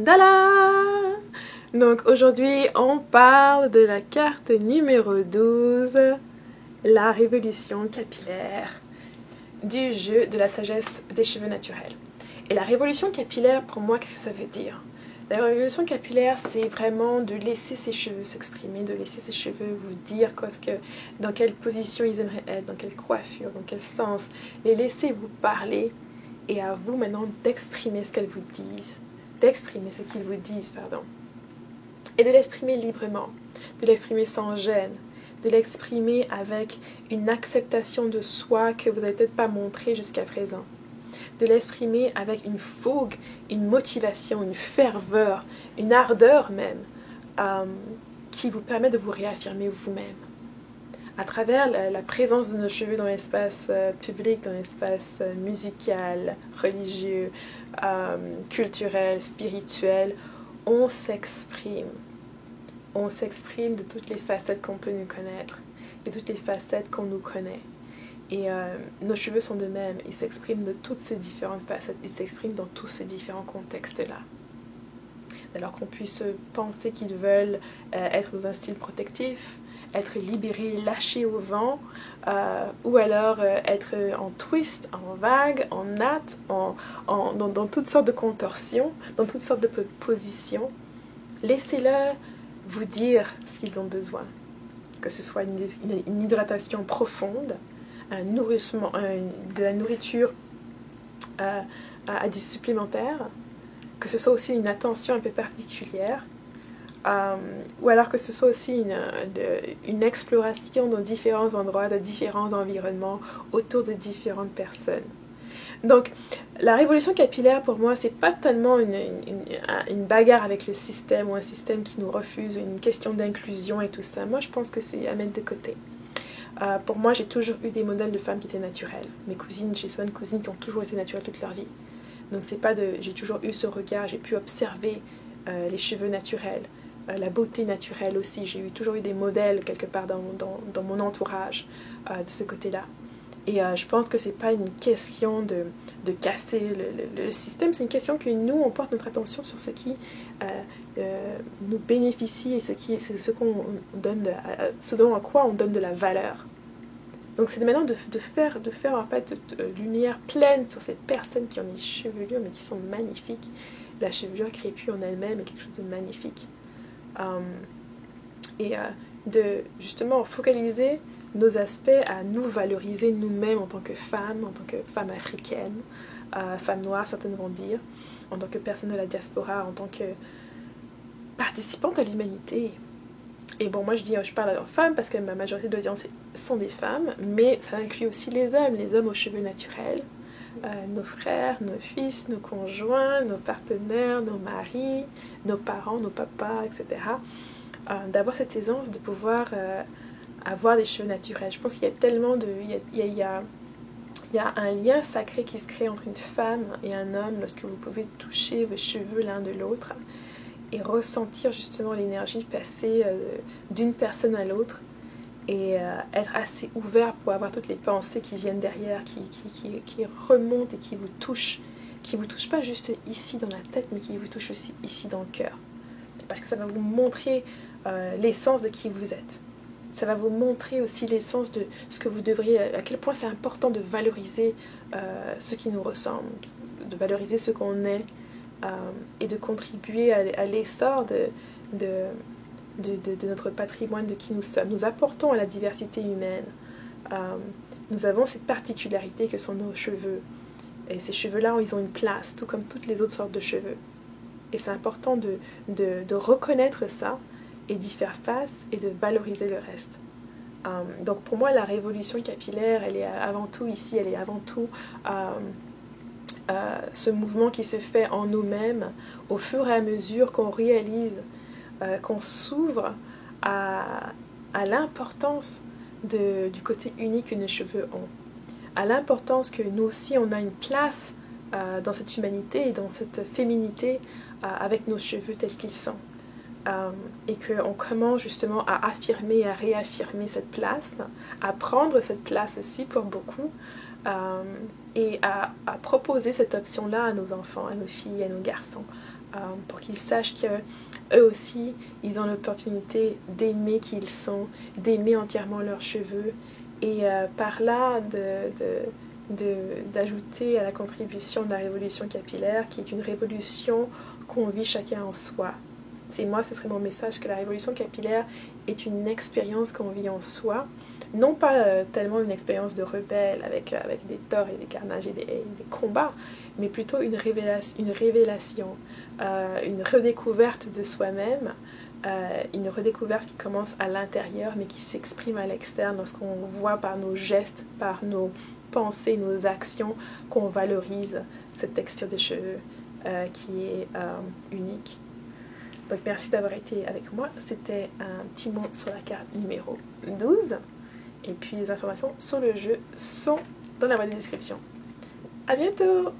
Tandala! Donc aujourd'hui on parle de la carte numéro 12, la révolution capillaire du jeu de la sagesse des cheveux naturels. Et la révolution capillaire, pour moi, qu'est-ce que ça veut dire? La révolution capillaire, c'est vraiment de laisser ses cheveux s'exprimer, de laisser ses cheveux vous dire dans quelle position ils aimeraient être, dans quelle coiffure, dans quel sens, les laisser vous parler et à vous maintenant d'exprimer ce qu'elles vous disent, d'exprimer ce qu'ils vous disent, pardon. Et de l'exprimer librement, de l'exprimer sans gêne, de l'exprimer avec une acceptation de soi que vous n'avez peut-être pas montrée jusqu'à présent. De l'exprimer avec une fougue, une motivation, une ferveur, une ardeur même, qui vous permet de vous réaffirmer vous-même. À travers la présence de nos cheveux dans l'espace public, dans l'espace musical, religieux, culturel, spirituel, on s'exprime. On s'exprime de toutes les facettes qu'on peut nous connaître, de toutes les facettes qu'on nous connaît. Et nos cheveux sont de même, ils s'expriment de toutes ces différentes facettes, ils s'expriment dans tous ces différents contextes-là. Alors qu'on puisse penser qu'ils veulent être dans un style protectif, être libérés, lâchés au vent, ou alors être en twist, en vague, en natte, dans toutes sortes de contorsions, dans toutes sortes de positions. Laissez-le vous dire ce qu'ils ont besoin. Que ce soit une hydratation profonde, un nourrissement, de la nourriture à des supplémentaires, que ce soit aussi une attention un peu particulière, ou alors que ce soit aussi une exploration dans différents endroits, de différents environnements, autour de différentes personnes. Donc, la révolution capillaire, pour moi, c'est pas tellement une bagarre avec le système, ou un système qui nous refuse, une question d'inclusion et tout ça. Moi, je pense que c'est à mettre de côté. Pour moi, j'ai toujours eu des modèles de femmes qui étaient naturelles. Mes cousines, j'ai souvent de cousines qui ont toujours été naturelles toute leur vie. Donc, c'est pas j'ai toujours eu ce regard, j'ai pu observer les cheveux naturels, la beauté naturelle aussi. J'ai toujours eu des modèles quelque part dans mon entourage de ce côté-là. Et je pense que c'est pas une question de casser le système, c'est une question que nous, on porte notre attention sur ce qui nous bénéficie et ce qu'on donne, ce dont à quoi on donne de la valeur. Donc c'est maintenant de faire en fait lumière pleine sur ces personnes qui ont des chevelures mais qui sont magnifiques. La chevelure crépue en elle-même est quelque chose de magnifique. De justement focaliser nos aspects à nous valoriser nous-mêmes en tant que femmes africaines, femmes noires certaines vont dire, en tant que personnes de la diaspora, en tant que participantes à l'humanité. Et bon, moi je parle en femmes parce que ma majorité de l'audience sont des femmes, mais ça inclut aussi les hommes aux cheveux naturels, nos frères, nos fils, nos conjoints, nos partenaires, nos maris, nos parents, nos papas, etc. D'avoir cette aisance de pouvoir avoir des cheveux naturels. Je pense qu'il y a tellement il y a un lien sacré qui se crée entre une femme et un homme lorsque vous pouvez toucher vos cheveux l'un de l'autre et ressentir justement l'énergie passer d'une personne à l'autre et être assez ouvert pour avoir toutes les pensées qui viennent derrière, qui remontent et qui vous touchent pas juste ici dans la tête, mais qui vous touchent aussi ici dans le cœur. Parce que ça va vous montrer l'essence de qui vous êtes. Ça va vous montrer aussi l'essence de ce que vous devriez, à quel point c'est important de valoriser ce qui nous ressemble, de valoriser ce qu'on est et de contribuer à l'essor de notre patrimoine, de qui nous sommes. Nous apportons à la diversité humaine. Nous avons cette particularité que sont nos cheveux. Et ces cheveux-là, ils ont une place, tout comme toutes les autres sortes de cheveux. Et c'est important de reconnaître ça et d'y faire face et de valoriser le reste. Donc pour moi, la révolution capillaire, elle est avant tout ici, elle est avant tout ce mouvement qui se fait en nous-mêmes au fur et à mesure qu'on réalise, qu'on s'ouvre à l'importance du côté unique que nos cheveux ont, à l'importance que nous aussi on a une place dans cette humanité et dans cette féminité avec nos cheveux tels qu'ils sont. Et qu'on commence justement à affirmer, à réaffirmer cette place, à prendre cette place aussi pour beaucoup, et à proposer cette option-là à nos enfants, à nos filles, à nos garçons, pour qu'ils sachent qu'eux aussi, ils ont l'opportunité d'aimer qui ils sont, d'aimer entièrement leurs cheveux, et par là d'ajouter à la contribution de la révolution capillaire, qui est une révolution qu'on vit chacun en soi. Moi, ce serait mon message, que la révolution capillaire est une expérience qu'on vit en soi, non pas tellement une expérience de rebelle avec des torts et des carnages et des combats, mais plutôt une révélation, une redécouverte de soi-même, une redécouverte qui commence à l'intérieur mais qui s'exprime à l'externe lorsqu'on voit par nos gestes, par nos pensées, nos actions, qu'on valorise cette texture des cheveux qui est unique. Donc merci d'avoir été avec moi. C'était un petit mot sur la carte numéro 12. Et puis les informations sur le jeu sont dans la boîte de description. À bientôt!